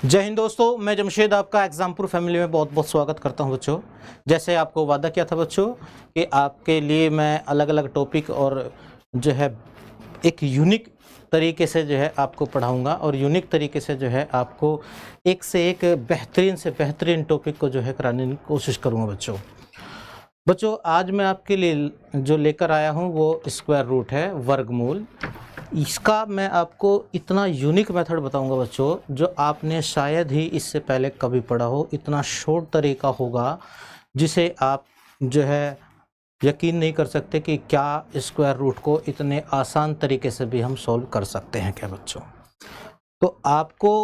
जय हिंद दोस्तों, मैं जमशेद आपका एग्जामपुर फैमिली में बहुत बहुत स्वागत करता हूं बच्चों। जैसे आपको वादा किया था बच्चों कि आपके लिए मैं अलग अलग टॉपिक और जो है एक यूनिक तरीके से जो है आपको पढ़ाऊंगा और यूनिक तरीके से जो है आपको एक से एक बेहतरीन से बेहतरीन टॉपिक को जो है कराने की कोशिश करूँगा बच्चों। आज मैं आपके लिए जो लेकर आया हूँ वो स्क्वायर रूट है, वर्गमूल। इसका मैं आपको इतना यूनिक मेथड बताऊंगा बच्चों जो आपने शायद ही इससे पहले कभी पढ़ा हो। इतना शॉर्ट तरीका होगा जिसे आप जो है यकीन नहीं कर सकते कि क्या स्क्वायर रूट को इतने आसान तरीके से भी हम सॉल्व कर सकते हैं क्या बच्चों। तो आपको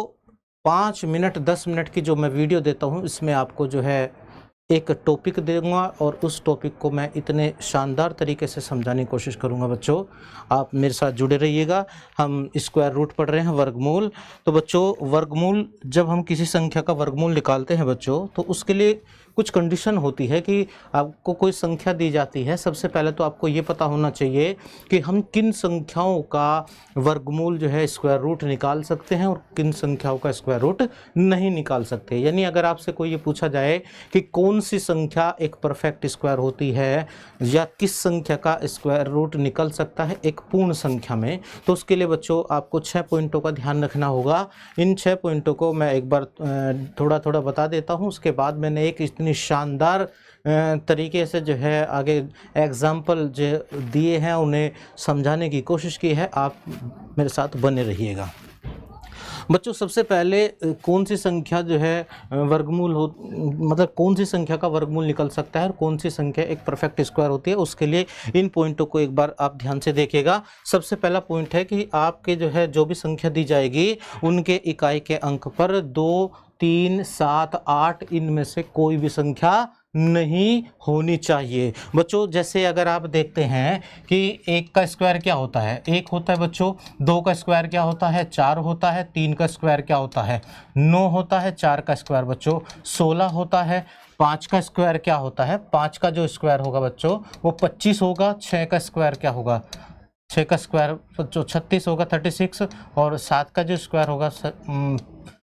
5 मिनट 10 मिनट की जो मैं वीडियो देता हूँ इसमें आपको जो है एक टॉपिक दूंगा और उस टॉपिक को मैं इतने शानदार तरीके से समझाने की कोशिश करूंगा बच्चों। आप मेरे साथ जुड़े रहिएगा। हम स्क्वायर रूट पढ़ रहे हैं, वर्गमूल। तो बच्चों, वर्गमूल जब हम किसी संख्या का वर्गमूल निकालते हैं बच्चों तो उसके लिए कुछ कंडीशन होती है कि आपको कोई संख्या दी जाती है। सबसे पहले तो आपको ये पता होना चाहिए कि हम किन संख्याओं का वर्गमूल जो है स्क्वायर रूट निकाल सकते हैं और किन संख्याओं का स्क्वायर रूट नहीं निकाल सकते। यानी अगर आपसे कोई ये पूछा जाए कि कौन सी संख्या एक परफेक्ट स्क्वायर होती है या किस संख्या का स्क्वायर रूट निकल सकता है एक पूर्ण संख्या में, तो उसके लिए बच्चों आपको 6 पॉइंटों का ध्यान रखना होगा। इन 6 पॉइंटों को मैं एक बार थोड़ा थोड़ा बता देता हूँ। उसके बाद मैंने एक इतनी शानदार तरीके से जो है आगे एग्जाम्पल जो दिए हैं उन्हें समझाने की कोशिश की है। आप मेरे साथ बने रहिएगा बच्चों। सबसे पहले कौन सी संख्या जो है वर्गमूल हो, मतलब कौन सी संख्या का वर्गमूल निकल सकता है और कौन सी संख्या एक परफेक्ट स्क्वायर होती है, उसके लिए इन पॉइंटों को एक बार आप ध्यान से देखिएगा। सबसे पहला पॉइंट है कि आपके जो है जो भी संख्या दी जाएगी उनके इकाई के अंक पर 2, 3, 7, 8 इनमें से कोई भी संख्या नहीं होनी चाहिए बच्चों। जैसे अगर आप देखते हैं कि 1 का स्क्वायर क्या होता है, 1 होता है बच्चों। 2 का स्क्वायर क्या होता है, 4 होता है। 3 का स्क्वायर क्या होता है, 9 होता है। 4 का स्क्वायर बच्चों 16 होता है। 5 का स्क्वायर क्या होता है, 5 का जो स्क्वायर होगा बच्चों वो 25 होगा। 6 का स्क्वायर क्या होगा, 6 का स्क्वायर बच्चों 36 होगा, 36। और 7 का जो स्क्वायर होगा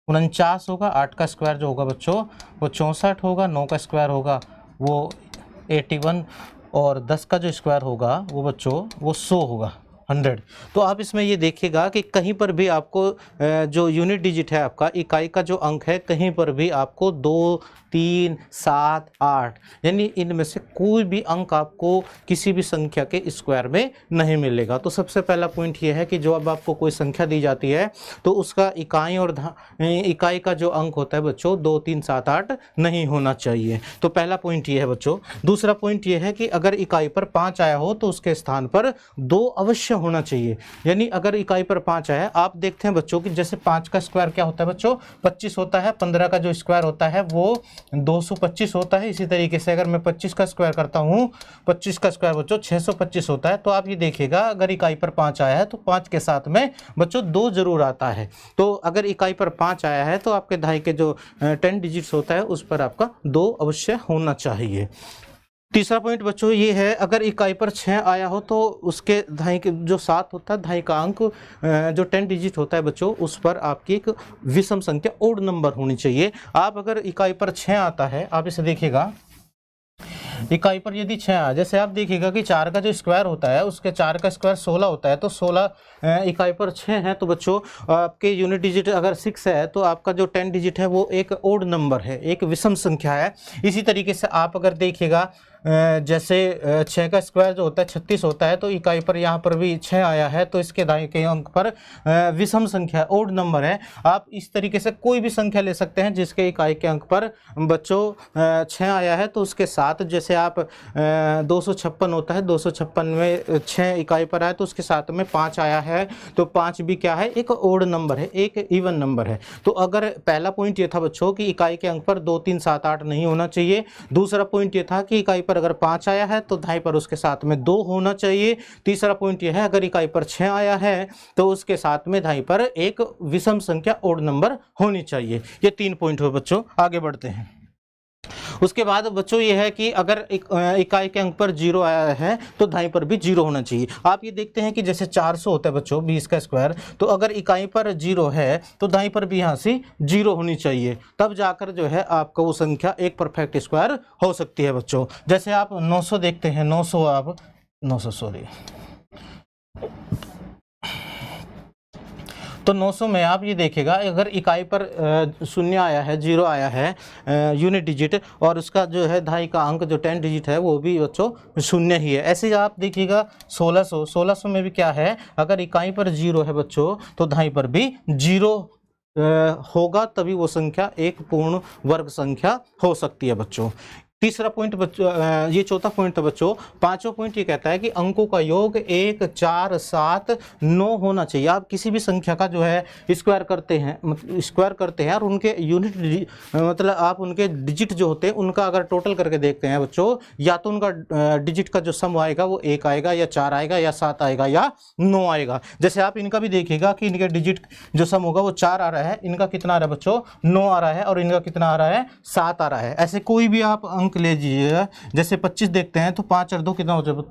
49 होगा। 8 का स्क्वायर जो होगा बच्चों वो 64 होगा। 9 का स्क्वायर होगा वो 81 और 10 का जो स्क्वायर होगा वो बच्चों वो 100 होगा, 100। तो आप इसमें ये देखिएगा कि कहीं पर भी आपको जो यूनिट डिजिट है आपका इकाई का जो अंक है कहीं पर भी आपको 2, 3, 7, 8 यानी इनमें से कोई भी अंक आपको किसी भी संख्या के स्क्वायर में नहीं मिलेगा। तो सबसे पहला पॉइंट ये है कि जो अब आपको कोई संख्या दी जाती है तो उसका इकाई और इकाई का जो अंक होता है बच्चों 2, 3, 7, 8 नहीं होना चाहिए। तो पहला पॉइंट ये है बच्चों। दूसरा पॉइंट ये है कि अगर इकाई पर 5 आया हो तो उसके स्थान पर 2 अवश्य होना चाहिए। यानी अगर इकाई पर 5 आया है, आप देखते हैं बच्चों कि जैसे 5 का स्क्वायर क्या होता है बच्चों 25 होता है। 15 का जो स्क्वायर होता है वो 225 होता है। इसी तरीके से अगर मैं 25 का स्क्वायर करता हूँ, 25 का स्क्वायर बच्चों 625 होता है। तो आप ये देखिएगा अगर इकाई पर 5 आया है तो 5 के साथ में बच्चों 2 जरूर आता है। तो अगर इकाई पर 5 आया है तो आपके दहाई के जो 10 डिजिट्स होता है उस पर आपका 2 अवश्य होना चाहिए। तीसरा पॉइंट बच्चों ये है, अगर इकाई पर 6 आया हो तो उसके दहाई के जो 7 होता है दहाई का अंक जो 10 डिजिट होता है बच्चों उस पर आपकी एक विषम संख्या ओड नंबर होनी चाहिए। आप अगर इकाई पर 6 आता है, आप इसे देखिएगा इकाई पर यदि 6 आ, जैसे आप देखिएगा कि 4 का जो स्क्वायर होता है उसके 4 का स्क्वायर 16 होता है। तो 16 इकाई पर 6 है तो बच्चों आपके यूनिट डिजिट अगर 6 है तो आपका जो 10 डिजिट है वो एक ओड नंबर है, एक विषम संख्या है। इसी तरीके से आप अगर देखिएगा जैसे 6 का स्क्वायर जो होता है 36 होता है। तो इकाई पर यहाँ पर भी 6 आया है तो इसके दाएं के अंक पर विषम संख्या ओड नंबर है। आप इस तरीके से कोई भी संख्या ले सकते हैं जिसके इकाई के अंक पर बच्चों 6 आया है तो उसके साथ, जैसे आप 256 होता है, 256 में 6 इकाई पर आया तो उसके साथ में 5 आया है। तो 5 भी क्या है, एक ओड नंबर है, एक इवन नंबर है। तो अगर पहला पॉइंट ये था बच्चों कि इकाई के अंक पर 2, 3, 7, 8 नहीं होना चाहिए। दूसरा पॉइंट ये था कि इकाई पर अगर 5 आया है तो दहाई पर उसके साथ में 2 होना चाहिए। तीसरा पॉइंट यह है अगर इकाई पर 6 आया है तो उसके साथ में दहाई पर एक विषम संख्या ओड नंबर होनी चाहिए। ये 3 पॉइंट हुए बच्चों। आगे बढ़ते हैं। उसके बाद बच्चों ये है कि अगर इकाई के अंक पर 0 आया है तो दाईं पर भी 0 होना चाहिए। आप ये देखते हैं कि जैसे 400 होता है बच्चों 20 का स्क्वायर, तो अगर इकाई पर 0 है तो दाईं पर भी यहाँ से 0 होनी चाहिए, तब जाकर जो है आपका वो संख्या एक परफेक्ट स्क्वायर हो सकती है बच्चों। जैसे आप 900 देखते हैं, 900 सॉरी, तो 900 में आप ये देखेगा अगर इकाई पर 0 आया है, 0 आया है यूनिट डिजिट, और उसका जो है दाईं का अंक जो 10 डिजिट है वो भी बच्चों 0 ही है। ऐसे ही आप देखिएगा 1600 में भी क्या है, अगर इकाई पर 0 है बच्चों तो दाईं पर भी 0 होगा, तभी वो संख्या एक पूर्ण वर्ग संख्या हो सकती है बच्चों। तीसरा पॉइंट बच्चों, ये चौथा पॉइंट था बच्चों। पांचवा पॉइंट ये कहता है कि अंकों का योग 1, 4, 7, 9 होना चाहिए। आप किसी भी संख्या का जो है स्क्वायर करते हैं और उनके यूनिट मतलब आप उनके डिजिट जो होते हैं उनका अगर टोटल करके देखते हैं बच्चों, या तो उनका डिजिट का जो सम आएगा वो 1 आएगा या 4 आएगा या 7 आएगा या 9 आएगा। जैसे आप इनका भी देखिएगा कि इनके डिजिट जो सम होगा वो 4 आ रहा है, इनका कितना आ रहा है बच्चों 9 आ रहा है, और इनका कितना आ रहा है 7 आ रहा है। ऐसे कोई भी आप अंक ले लीजिएगा, जैसे 25 देखते हैं तो 5 और 2 कितना हो जाए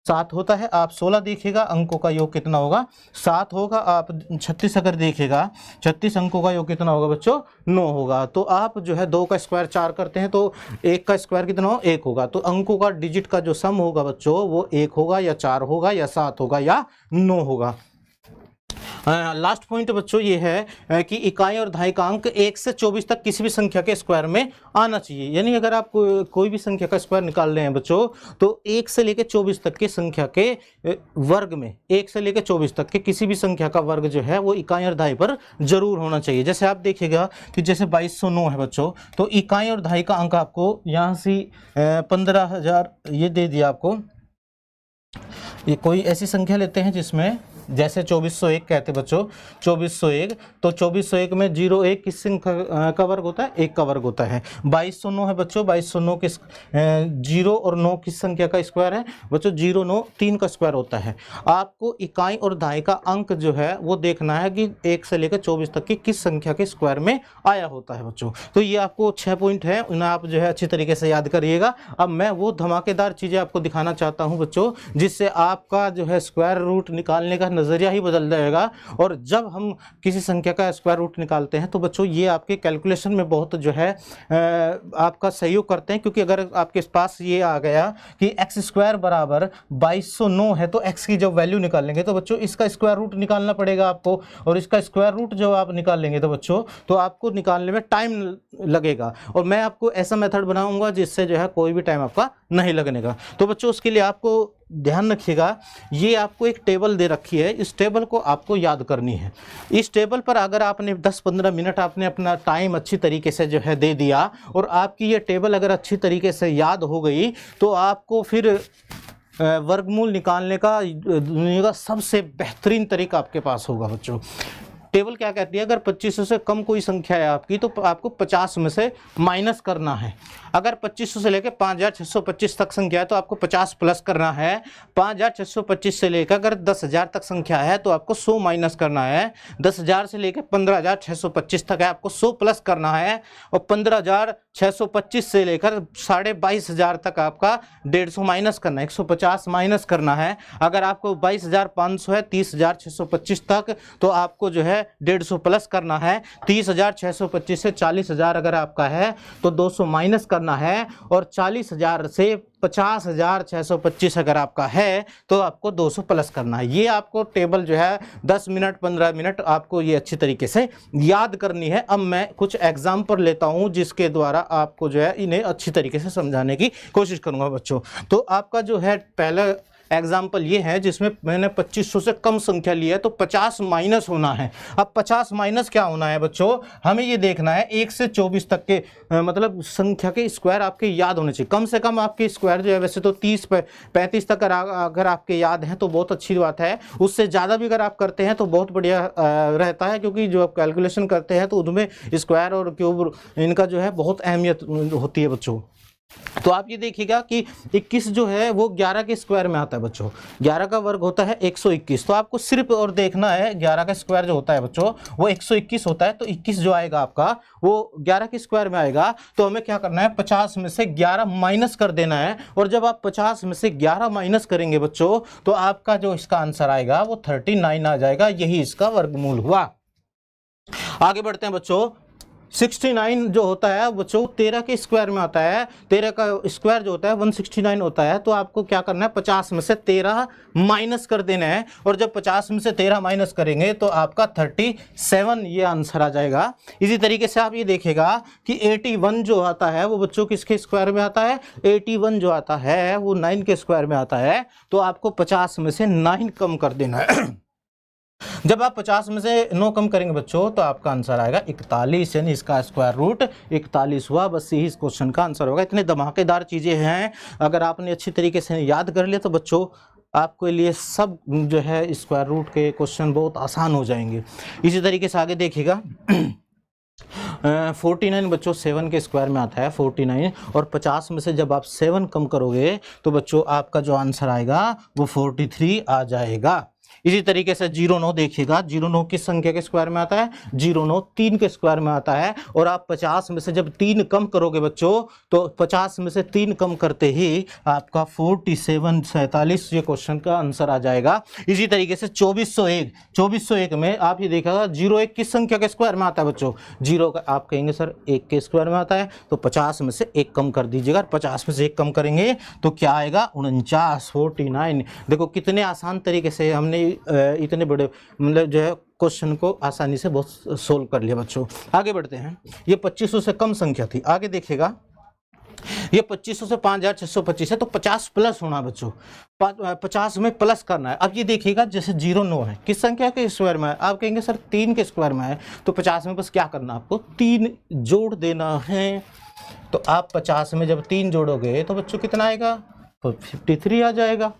7 होता है। आप 16 देखिएगा अंकों का योग कितना होगा 7 होगा। आप 36 अगर देखिएगा 36 अंकों का योग कितना होगा बच्चों 9 होगा। तो आप जो है 2 का स्क्वायर 4 करते हैं तो 1 का स्क्वायर कितना हो 1 होगा। तो अंकों का डिजिट का जो सम होगा बच्चों वो 1 होगा या 4 होगा या 7 होगा या 9 होगा। लास्ट पॉइंट बच्चों ये है कि इकाई और दाईं का अंक 1 से 24 तक किसी भी संख्या के स्क्वायर में आना चाहिए। यानी अगर आप कोई भी संख्या का स्क्वायर निकाल रहे हैं बच्चों तो 1 से लेकर 24 तक के संख्या के वर्ग में, 1 से लेकर 24 तक के किसी भी संख्या का वर्ग जो है वो इकाई और दाईं पर जरूर होना चाहिए। जैसे आप देखिएगा कि जैसे 2209 है बच्चों, तो इकाई और दाईं का अंक आपको यहाँ से 15,000 ये दे दिया आपको। ये कोई ऐसी संख्या लेते हैं जिसमें जैसे 2401 कहते हैं बच्चों, 2401, तो 2401 में 01 किस संख्या का वर्ग होता है 1 का वर्ग होता है। 2209 है बच्चों, 2209 किस 0 और 9 किस संख्या का स्क्वायर है बच्चों 0, 9 3 का स्क्वायर होता है। आपको इकाई और दाईं का अंक जो है वो देखना है कि 1 से लेकर 24 तक की किस संख्या के स्क्वायर में आया होता है बच्चों। तो ये आपको 6 पॉइंट है, उन्हें आप जो है अच्छी तरीके से याद करिएगा। अब मैं वो धमाकेदार चीज़ें आपको दिखाना चाहता हूँ बच्चों जिससे आपका जो है स्क्वायर रूट निकालने का नज़रिया ही बदल जाएगा। और जब हम किसी संख्या का स्क्वायर रूट निकालते हैं तो बच्चों ये आपके कैलकुलेशन में बहुत जो है आपका सहयोग करते हैं, क्योंकि अगर आपके पास ये आ गया कि एक्स स्क्वायर बराबर 2209 है तो एक्स की जब वैल्यू निकालेंगे तो बच्चों इसका स्क्वायर रूट निकालना पड़ेगा आपको, और इसका स्क्वायर रूट जब आप निकालेंगे तो बच्चों तो आपको निकालने में टाइम लगेगा। और मैं आपको ऐसा मेथड बनाऊंगा जिससे जो है कोई भी टाइम आपका नहीं लगने का। तो बच्चों उसके लिए आपको ध्यान रखिएगा, ये आपको एक टेबल दे रखी है, इस टेबल को आपको याद करनी है। इस टेबल पर अगर आपने 10-15 मिनट आपने अपना टाइम अच्छी तरीके से जो है दे दिया और आपकी ये टेबल अगर अच्छी तरीके से याद हो गई तो आपको फिर वर्गमूल निकालने का दुनिया का सबसे बेहतरीन तरीका आपके पास होगा बच्चों। टेबल क्या कहती है, अगर 2500 से कम कोई संख्या है आपकी तो आपको 50 में से माइनस करना है। अगर 2500 से लेकर 5625 तक संख्या है तो आपको 50 प्लस करना है। 5625 से लेकर अगर 10,000 तक संख्या है तो आपको 100 माइनस करना है। 10,000 से लेकर 15,625 तक है आपको 100 प्लस करना है। और 15,625 से लेकर 22,500 तक आपका 150 माइनस करना है, 150 माइनस करना है। अगर आपको 22,500 है 30,625 तक तो आपको जो है 150 प्लस करना है। 30,625 से 40,000 अगर आपका है तो 200 माइनस करना है। और 40,000 से 50,625 अगर आपका है तो आपको 200 प्लस करना है। ये आपको टेबल जो है 10 मिनट 15 मिनट आपको ये अच्छी तरीके से याद करनी है। अब मैं कुछ एग्जाम्पल लेता हूं जिसके द्वारा आपको जो है इन्हें अच्छी तरीके से समझाने की कोशिश करूंगा बच्चों। तो आपका जो है पहला एग्जाम्पल ये है जिसमें मैंने 2500 से कम संख्या ली है तो 50 माइनस होना है। अब 50 माइनस क्या होना है बच्चों, हमें ये देखना है 1 से 24 तक के मतलब संख्या के स्क्वायर आपके याद होने चाहिए। कम से कम आपके स्क्वायर जो है वैसे तो 30-35 तक अगर आपके याद हैं तो बहुत अच्छी बात है। उससे ज़्यादा भी अगर आप करते हैं तो बहुत बढ़िया रहता है, क्योंकि जो आप कैलकुलेशन करते हैं तो उनमें स्क्वायर और क्यूब इनका जो है बहुत अहमियत होती है बच्चों। तो आप ये देखिएगा कि 21 जो है वो 11 के स्क्वायर में आता है बच्चों। 11 का वर्ग होता है 121। तो आपको सिर्फ और देखना है 11 का स्क्वायर जो होता है बच्चों वो 121 होता है। तो 21 जो आएगा आपका वो 11 के स्क्वायर में आएगा। तो हमें क्या करना है, 50 में से 11 माइनस कर देना है। और जब आप 50 में से 11 माइनस करेंगे बच्चों तो आपका जो इसका आंसर आएगा वो 39 आ जाएगा। यही इसका वर्गमूल हुआ। आगे बढ़ते हैं बच्चों। 69 जो होता है बच्चों 13 के स्क्वायर में आता है। 13 का स्क्वायर जो होता है 169 होता है। तो आपको क्या करना है, 50 में से 13 माइनस कर देना है। और जब 50 में से 13 माइनस करेंगे तो आपका 37 ये आंसर आ जाएगा। इसी तरीके से आप ये देखेगा कि 81 जो आता है वो बच्चों किसके स्क्वायर में आता है, 81 जो आता है वो 9 के स्क्वायर में आता है। तो आपको 50 में से 9 कम कर देना है। जब आप 50 में से 9 कम करेंगे बच्चों तो आपका आंसर आएगा 41, यानी इसका स्क्वायर रूट 41 हुआ। बस यही इस क्वेश्चन का आंसर होगा। इतने धमाकेदार चीज़ें हैं, अगर आपने अच्छी तरीके से याद कर लिया तो बच्चों आपके लिए सब जो है स्क्वायर रूट के क्वेश्चन बहुत आसान हो जाएंगे। इसी तरीके से आगे देखिएगा 49 बच्चों 7 के स्क्वायर में आता है 49। और 50 में से जब आप 7 कम करोगे तो बच्चों आपका जो आंसर आएगा वो 43 आ जाएगा। इसी तरीके से 09 देखिएगा, 09 किस संख्या के स्क्वायर में आता है, 09 3 के स्क्वायर में आता है। और आप 50 में से जब 3 कम करोगे बच्चों तो 50 में से 3 कम करते ही आपका 47 ये क्वेश्चन का आंसर आ जाएगा। इसी तरीके से 2401 में आप ये देखिएगा 01 किस संख्या के स्क्वायर में आता है बच्चों, 0 का आप कहेंगे सर 1 के स्क्वायर में आता है। तो 50 में से 1 कम कर दीजिएगा, 50 में से 1 कम करेंगे तो क्या आएगा 49, 49। देखो कितने आसान तरीके से हमने इतने बड़े मतलब जो है क्वेश्चन को आसानी से बहुत सोल्व कर लिया बच्चों। आगे बढ़ते हैं। ये 2500 से कम संख्या थी। आगे देखिएगा ये 2500 से 5625 है। तो 50 प्लस होना बच्चों, 50 में प्लस करना है। अब ये देखिएगा जैसे 09 है किस संख्या के स्क्वायर में है, आप कहेंगे सर 3 के स्क्वायर में है। तो 50 में बस क्या करना, आपको 3 जोड़ देना है। तो आप 50 में जब 3 जोड़ोगे तो बच्चों कितना आएगा, तो 53 आ जाएगा।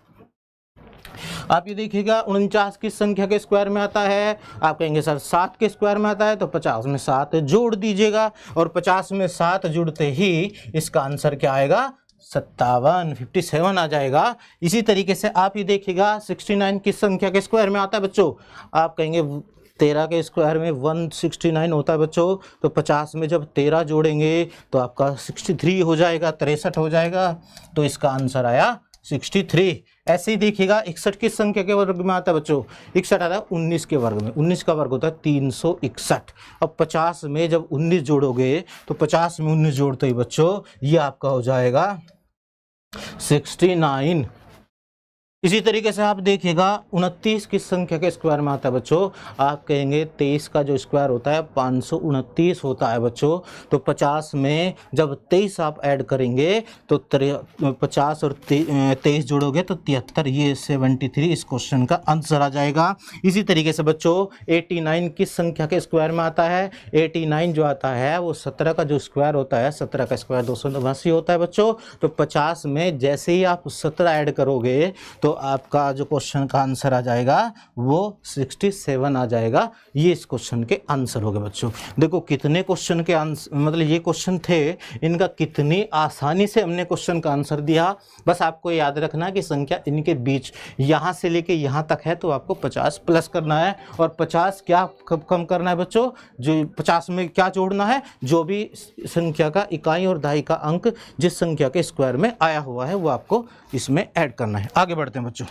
आप ये देखिएगा 49 किस संख्या के स्क्वायर में आता है, आप कहेंगे सर 7 के स्क्वायर में आता है। तो 50 में 7 जोड़ दीजिएगा और 50 में 7 जुड़ते ही इसका आंसर क्या आएगा 57 आ जाएगा। इसी तरीके से आप ये देखिएगा 69 किस संख्या के स्क्वायर में आता है बच्चों, आप कहेंगे 13 के स्क्वायर में 169 होता है बच्चों। तो 50 में जब 13 जोड़ेंगे तो आपका 63 हो जाएगा, 63 हो जाएगा। तो इसका आंसर आया 63। ऐसे ही देखिएगा 61 किस संख्या के वर्ग में आता है बच्चों, 61 आता है 19 के वर्ग में। 19 का वर्ग होता है 361। अब 50 में जब 19 जोड़ोगे तो 50 में 19 जोड़ते ही बच्चों ये आपका हो जाएगा 69। इसी तरीके से आप देखिएगा 29 किस संख्या के स्क्वायर में आता है बच्चों, आप कहेंगे 23 का जो स्क्वायर होता है 529 होता है बच्चों। तो 50 में जब 23 आप ऐड करेंगे तो 50 और 23 जोड़ोगे तो 73, ये 73 इस क्वेश्चन का आंसर आ जाएगा। इसी तरीके से बच्चों 89 किस संख्या के स्क्वायर में आता है, 89 जो आता है वो 17 का जो स्क्वायर होता है, 17 का स्क्वायर 289 होता है बच्चों। तो 50 में जैसे ही आप 17 ऐड करोगे तो आपका जो क्वेश्चन का आंसर आ जाएगा वो 67 आ जाएगा। ये इस क्वेश्चन के आंसर हो गए बच्चों। देखो कितने क्वेश्चन के आंसर, मतलब ये क्वेश्चन थे, इनका कितनी आसानी से हमने क्वेश्चन का आंसर दिया। बस आपको याद रखना कि संख्या इनके बीच यहाँ से लेके यहाँ तक है तो आपको 50 प्लस करना है। और 50 क्या कम करना है बच्चों, जो 50 में क्या जोड़ना है, जो भी संख्या का इकाई और दहाई का अंक जिस संख्या के स्क्वायर में आया हुआ है वो आपको इसमें ऐड करना है। आगे बढ़ते हैं बच्चों।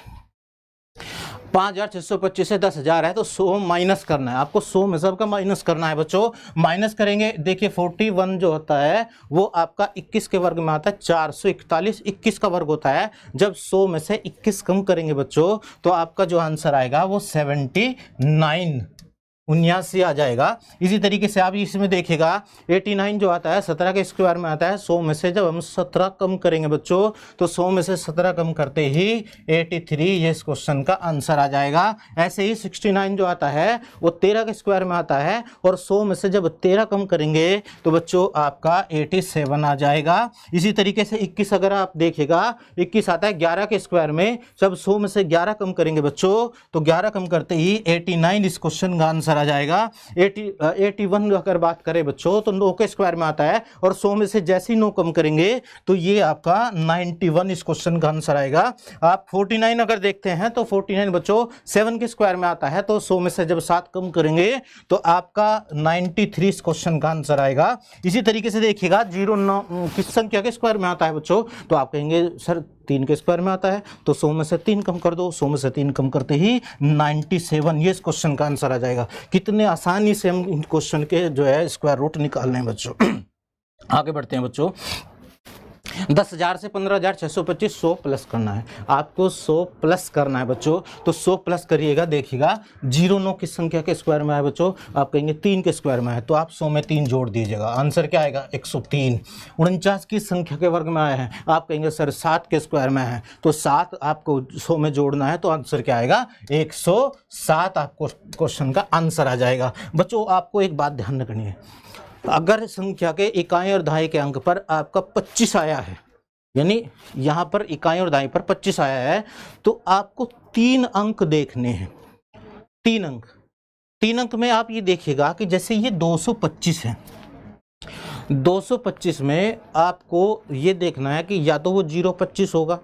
5625 से 10,000 है तो 100 माइनस करना है आपको, 100 में सबका माइनस करना है बच्चों। माइनस करेंगे, देखिए 41 जो होता है वो आपका 21 के वर्ग में आता है, 441 21 का वर्ग होता है। जब 100 में से 21 कम करेंगे बच्चों तो आपका जो आंसर आएगा वो 79 आ जाएगा। इसी तरीके से आप इसमें देखिएगा 89 जो आता है 17 के स्क्वायर में आता है। 100 में से जब हम 17 कम करेंगे बच्चों तो 100 में से 17 कम करते ही 83 ये इस क्वेश्चन का आंसर आ जाएगा। ऐसे ही 69 जो आता है वो 13 के स्क्वायर में आता है और 100 में से जब 13 कम करेंगे तो बच्चों आपका 87 आ जाएगा। इसी तरीके से 21 अगर आप देखिएगा 21 आता है 11 के स्क्वायर में, जब 100 में से 11 कम करेंगे बच्चों तो 11 कम करते ही 89 इस क्वेश्चन का आंसर आंसर आ जाएगा 81। अगर बात करें बच्चों तो 9 के स्क्वायर में आता है, और 100 में से जैसे ही 9 कम करेंगे तो ये आपका 91 इस क्वेश्चन का आंसर आएगा। आप 49 अगर देखते हैं तो 49 बच्चों 7 के स्क्वायर में आता है, तो 100 में से जब 7 कम करेंगे तो आपका 93 इस क्वेश्चन का आंसर आएगा। इसी तरीके से देखिएगा 09 किस संख्या के स्क्वायर में आता है बच्चों, तो आप कहेंगे सर 3 के स्क्वायर में आता है, तो 100 में से 3 कम कर दो, 100 में से 3 कम करते ही 97 ये इस क्वेश्चन का आंसर आ जाएगा। कितने आसानी से हम इन क्वेश्चन के जो है स्क्वायर रूट निकाल रहे हैं बच्चों। आगे बढ़ते हैं बच्चों। 10,000 से 15,625 100 प्लस करना है आपको, 100 प्लस करना है बच्चों, तो 100 प्लस करिएगा। देखिएगा 09 किस संख्या के स्क्वायर में है बच्चों, आप कहेंगे 3 के स्क्वायर में है, तो आप 100 में 3 जोड़ दीजिएगा, आंसर क्या आएगा 103। 49 किस संख्या के वर्ग में आया है, आप कहेंगे सर 7 के स्क्वायर में है, तो 7 आपको 100 में जोड़ना है, तो आंसर क्या आएगा 107 आपको क्वेश्चन का आंसर आ जाएगा। बच्चों आपको एक बात ध्यान रखनी है, अगर संख्या के इकाई और दहाई के अंक पर आपका 25 आया है, यानी यहाँ पर इकाई और दहाई पर 25 आया है, तो आपको 3 अंक देखने हैं। 3 अंक में आप ये देखिएगा कि जैसे ये 225 है, 225 में आपको ये देखना है कि या तो वो 025 होगा,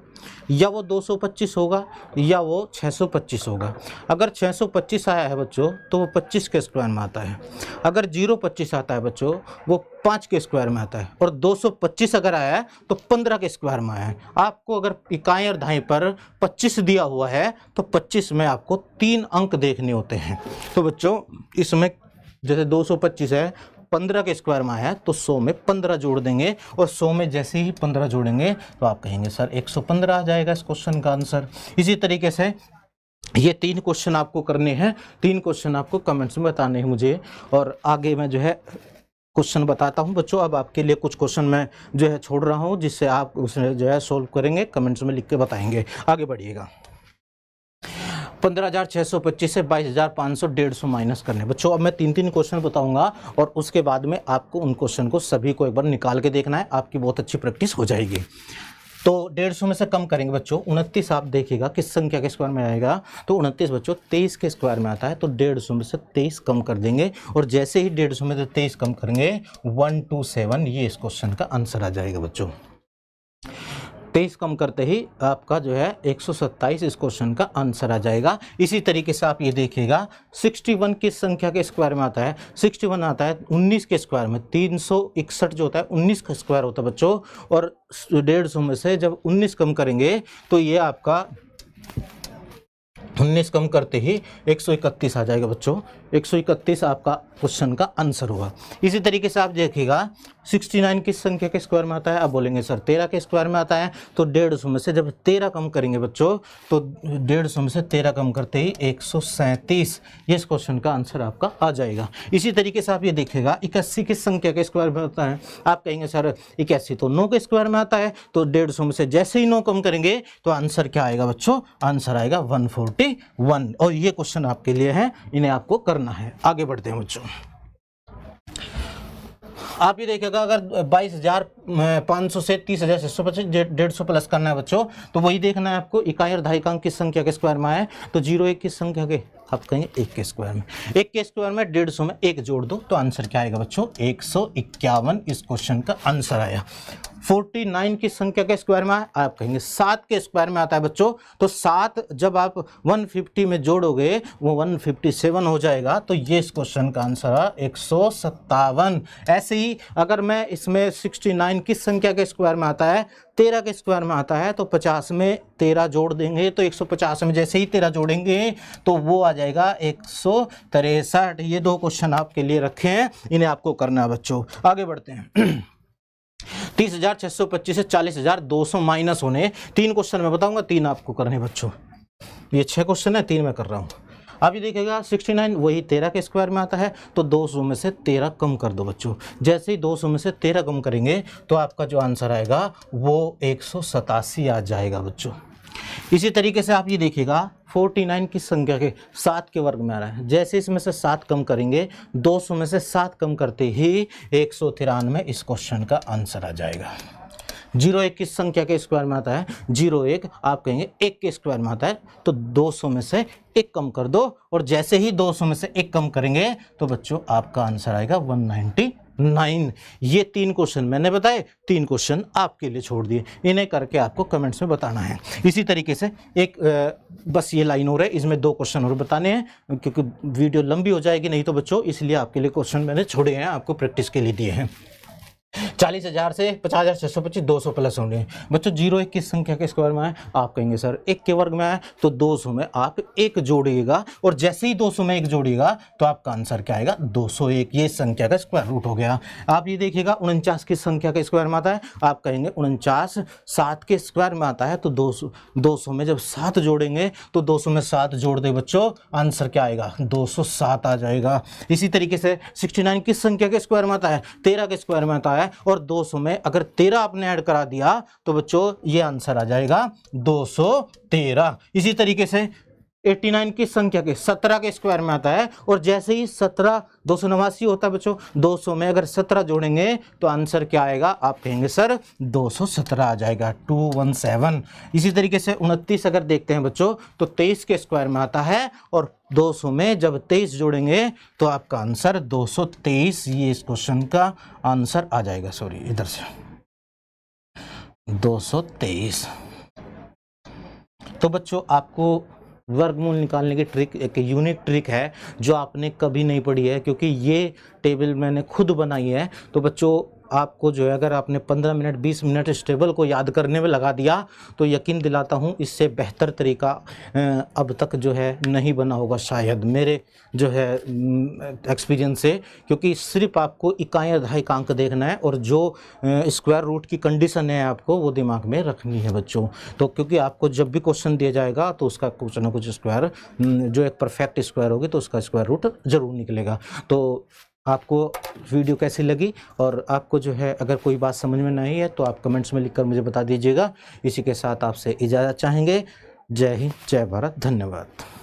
या वो 225 होगा, या वो 625 होगा। अगर 625 आया है बच्चों तो वो 25 के स्क्वायर में आता है, अगर 025 आता है बच्चों वो 5 के स्क्वायर में आता है, और 225 अगर आया है तो 15 के स्क्वायर में आया है। आपको अगर इकाई और दहाई पर 25 दिया हुआ है तो 25 में आपको 3 अंक देखने होते हैं। तो बच्चों इसमें जैसे 225 है, 15 के स्क्वायर में आया है, तो 100 में 15 जोड़ देंगे, और 100 में जैसे ही 15 जोड़ेंगे तो आप कहेंगे सर 115 आ जाएगा इस क्वेश्चन का आंसर। इसी तरीके से ये 3 क्वेश्चन आपको करने हैं, 3 क्वेश्चन आपको कमेंट्स में बताने हैं मुझे, और आगे मैं जो है क्वेश्चन बताता हूं बच्चों। अब आपके लिए कुछ क्वेश्चन मैं जो है छोड़ रहा हूं, जिससे आप उसे जो है सोल्व करेंगे, कमेंट्स में लिख के बताएंगे। आगे बढ़िएगा। 15,625 से 22,500 150 माइनस करने बच्चों। अब मैं 3 क्वेश्चन बताऊंगा, और उसके बाद में आपको उन क्वेश्चन को सभी को एक बार निकाल के देखना है, आपकी बहुत अच्छी प्रैक्टिस हो जाएगी। तो 150 में से कम करेंगे बच्चों 29, आप देखिएगा किस संख्या के स्क्वायर में आएगा, तो 29 बच्चों 23 के स्क्वायर में आता है, तो 150 में से 23 कम कर देंगे, और जैसे ही 150 में से 23 कम करेंगे 127 ये इस क्वेश्चन का आंसर आ जाएगा बच्चों। 23 कम करते ही आपका जो है 127 इस क्वेश्चन का आंसर आ जाएगा। इसी तरीके से आप ये देखिएगा 61 किस संख्या के स्क्वायर में आता है, 61 आता है 19 के स्क्वायर में। 361 जो होता है 19 का स्क्वायर होता है बच्चों, और 150 में से जब 19 कम करेंगे तो ये आपका 19 कम करते ही 131 आ जाएगा बच्चों। 131 आपका क्वेश्चन का आंसर होगा। इसी तरीके से आप देखिएगा 69 किस संख्या के स्क्वायर में आता है, आप बोलेंगे सर 13 के स्क्वायर में आता है, तो 150 में से जब 13 कम करेंगे बच्चों, तो 150 में से 13 कम करते ही 137 ये इस क्वेश्चन का आंसर आपका आ जाएगा। इसी तरीके से आप ये देखिएगा 81 किस संख्या के स्क्वायर में आता है, आप कहेंगे सर 81 तो 9 के स्क्वायर में आता है, तो 150 में से जैसे ही 9 कम करेंगे तो आंसर क्या आएगा बच्चों, आंसर आएगा 141, और ये क्वेश्चन आपके लिए है, इन्हें आपको करना है। आगे बढ़ते हैं बच्चों। आप ये देखिएगा अगर 22,500 से 30,625 150 प्लस करना है बच्चों, तो वही देखना है आपको इकाई और दहाई का अंक किस संख्या के स्क्वायर में आए, तो 01 किस संख्या के, आप कहेंगे 1 के स्क्वायर में। 1 के स्क्वायर में 150 में 1 जोड़ दो, तो आंसर क्या आएगा बच्चों 151 इस क्वेश्चन का आंसर आया। 49 की संख्या के स्क्वायर में आप कहेंगे 7 के स्क्वायर में आता है बच्चों, तो 7 जब आप 150 में जोड़ोगे वो 157 हो जाएगा, तो ये इस क्वेश्चन का आंसर है 157। ऐसे ही अगर मैं इसमें 69 किस संख्या के स्क्वायर में आता है, 13 के स्क्वायर में आता है, तो 50 में 13 जोड़ देंगे, तो 150 में जैसे ही 13 जोड़ेंगे तो वो आ जाएगा 163। ये 2 क्वेश्चन आपके लिए रखे हैं, इन्हें आपको करना है बच्चों। आगे बढ़ते हैं। 30,625 से 40,200 माइनस होने 3 क्वेश्चन मैं बताऊंगा, 3 आपको करने बच्चों। ये 6 क्वेश्चन है, 3 मैं कर रहा हूँ। अभी देखिएगा 69 वही 13 के स्क्वायर में आता है, तो 200 में से 13 कम कर दो बच्चों। जैसे ही 200 में से 13 कम करेंगे तो आपका जो आंसर आएगा वो 187 आ जाएगा बच्चों। इसी तरीके से आप ये देखिएगा 49 की संख्या के 7 के वर्ग में आ रहा है, जैसे इसमें से 7 कम करेंगे 200 में से 7 कम करते ही 193 इस क्वेश्चन का आंसर आ जाएगा। 01 किस संख्या के स्क्वायर में आता है? 01 आप कहेंगे 1 के स्क्वायर में आता है, तो 200 में से 1 कम कर दो, और जैसे ही 200 में से 1 कम करेंगे तो बच्चों आपका आंसर आएगा 199। ये 3 क्वेश्चन मैंने बताए, 3 क्वेश्चन आपके लिए छोड़ दिए, इन्हें करके आपको कमेंट्स में बताना है। इसी तरीके से एक बस ये लाइन और है, इसमें 2 क्वेश्चन और बताने हैं, क्योंकि वीडियो लंबी हो जाएगी नहीं तो बच्चों, इसलिए आपके लिए क्वेश्चन मैंने छोड़े हैं, आपको प्रैक्टिस के लिए दिए हैं। 40,000 से 50,625 200 प्लस होंगे बच्चों। 01 किस संख्या के स्क्वायर में है? आप कहेंगे सर 1 के वर्ग में है, तो 200 में आप 1 जोड़िएगा, और जैसे ही 200 में 1 जोड़िएगा तो आपका आंसर क्या आएगा? 201। ये संख्या का स्क्वायर रूट हो गया। आप ये देखिएगा 49 किस संख्या के स्क्वायर में आता है? आप कहेंगे 49 7 के स्क्वायर में आता है, तो 200 में जब 7 जोड़ेंगे तो 200 में 7 जोड़ दे बच्चों, आंसर क्या आएगा? 207 आ जाएगा। इसी तरीके से 69 किस संख्या के स्क्वायर में आता है? 13 के स्क्वायर में आता है, और 200 में अगर 13 आपने ऐड करा दिया तो बच्चों ये आंसर आ जाएगा 213। इसी तरीके से 89 की संख्या के 17 के स्क्वायर में आता है, और जैसे ही 17 289 होता है बच्चों, 200 में अगर 17 जोड़ेंगे तो आंसर क्या आएगा? आप कहेंगे सर 217 आ जाएगा, 217। इसी तरीके से 29 अगर देखते हैं बच्चों, तो 23 के स्क्वायर में आता है, और 200 में जब 23 जोड़ेंगे तो आपका आंसर 223, ये इस क्वेश्चन का आंसर आ जाएगा। सॉरी, इधर से 223। तो बच्चों आपको वर्गमूल निकालने की ट्रिक एक यूनिक ट्रिक है जो आपने कभी नहीं पढ़ी है, क्योंकि ये टेबल मैंने खुद बनाई है। तो बच्चों आपको जो है, अगर आपने 15 मिनट 20 मिनट इस टेबल को याद करने में लगा दिया तो यकीन दिलाता हूँ इससे बेहतर तरीका अब तक जो है नहीं बना होगा शायद, मेरे जो है एक्सपीरियंस से। क्योंकि सिर्फ आपको इकाई अधायकांक देखना है, और जो स्क्वायर रूट की कंडीशन है आपको वो दिमाग में रखनी है बच्चों। तो क्योंकि आपको जब भी क्वेश्चन दिया जाएगा तो उसका कुछ ना कुछ स्क्वायर, जो एक परफेक्ट स्क्वायर होगी तो उसका स्क्वायर रूट जरूर निकलेगा। तो आपको वीडियो कैसी लगी, और आपको जो है अगर कोई बात समझ में नहीं है तो आप कमेंट्स में लिखकर मुझे बता दीजिएगा। इसी के साथ आपसे इजाज़त चाहेंगे। जय हिंद, जय भारत, धन्यवाद।